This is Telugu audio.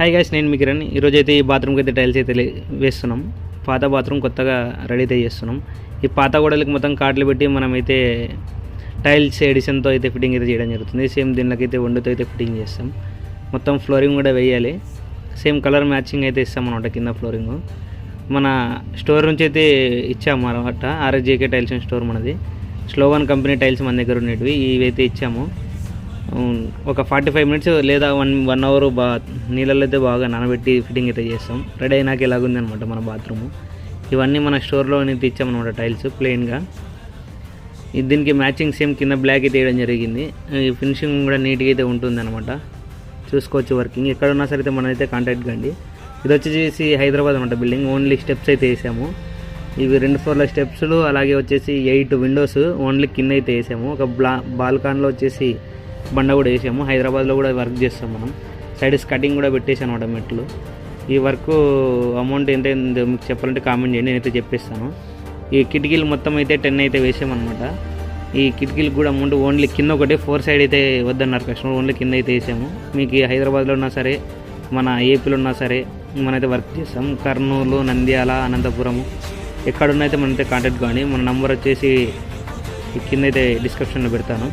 హాయ్ గైస్, నేను మీ కిరణ్. ఈరోజు అయితే ఈ బాత్రూమ్కి అయితే టైల్స్ అయితే వేస్తున్నాం. పాత బాత్రూమ్ కొత్తగా రెడీ అయితే చేస్తున్నాం. ఈ పాత గోడలకి మొత్తం కార్డులు పెట్టి మనమైతే టైల్స్ ఎడిషన్తో అయితే ఫిట్టింగ్ అయితే చేయడం జరుగుతుంది. సేమ్ దీనికైతే వండుతో అయితే ఫిట్టింగ్ చేస్తాం. మొత్తం ఫ్లోరింగ్ కూడా వేయాలి. సేమ్ కలర్ మ్యాచింగ్ అయితే ఇస్తాం అనమాట. కింద ఫ్లోరింగ్ మన స్టోర్ నుంచి అయితే ఇచ్చాము అనమాట. ఆర్ఎస్జేకే టైల్స్ స్టోర్ మనది. స్లోవన్ కంపెనీ టైల్స్ మన దగ్గర ఉండేటివి ఇవైతే ఇచ్చాము. ఒక 45 మినిట్స్ లేదా 1 అవర్ నీళ్ళల్లో అయితే బాగా నానబెట్టి ఫిట్టింగ్ అయితే చేస్తాం. రెడీ అయినాక ఎలాగుంది అనమాట మన బాత్రూము. ఇవన్నీ మన స్టోర్లో అయితే ఇచ్చామన్నమాట టైల్స్ ప్లెయిన్గా. దీనికి మ్యాచింగ్ సేమ్ కింద బ్లాక్ అయితే వేయడం జరిగింది. ఫినిషింగ్ కూడా నీట్గా అయితే ఉంటుంది అనమాట. చూసుకోవచ్చు వర్కింగ్. ఎక్కడున్నా సరే అయితే మనమైతే కాంటాక్ట్ కండి. ఇది వచ్చేసి హైదరాబాద్ అనమాట బిల్డింగ్. ఓన్లీ స్టెప్స్ అయితే వేసాము. ఇవి 2 ఫ్లోర్ల స్టెప్స్లు, అలాగే వచ్చేసి 8 విండోస్ ఓన్లీ కింద అయితే వేసాము. ఒక బాల్కాన్లో వచ్చేసి బండ కూడా వేసాము. హైదరాబాద్లో కూడా వర్క్ చేస్తాం మనం. సైడ్స్ కటింగ్ కూడా పెట్టేసాను అనమాట మెట్లు. ఈ వర్క్ అమౌంట్ ఎంత మీకు చెప్పాలంటే కామెంట్ చేయండి, నేనైతే చెప్పేస్తాను. ఈ కిటికీలు మొత్తం అయితే 10 అయితే వేసామన్నమాట. ఈ కిటికీలకు కూడా అమౌంట్ ఓన్లీ కింద ఒకటే 4 సైడ్ అయితే వద్దన్నారు కస్టమర్. ఓన్లీ కింద అయితే వేసాము. మీకు హైదరాబాద్లో ఉన్నా సరే, మన ఏపీలో ఉన్నా సరే మనమైతే వర్క్ చేస్తాం. కర్నూలు, నంద్యాల, అనంతపురము ఎక్కడున్నా అయితే మనైతే కాంటాక్ట్ కానీ. మన నంబర్ వచ్చేసి కింద అయితే డిస్క్రిప్షన్లో పెడతాను.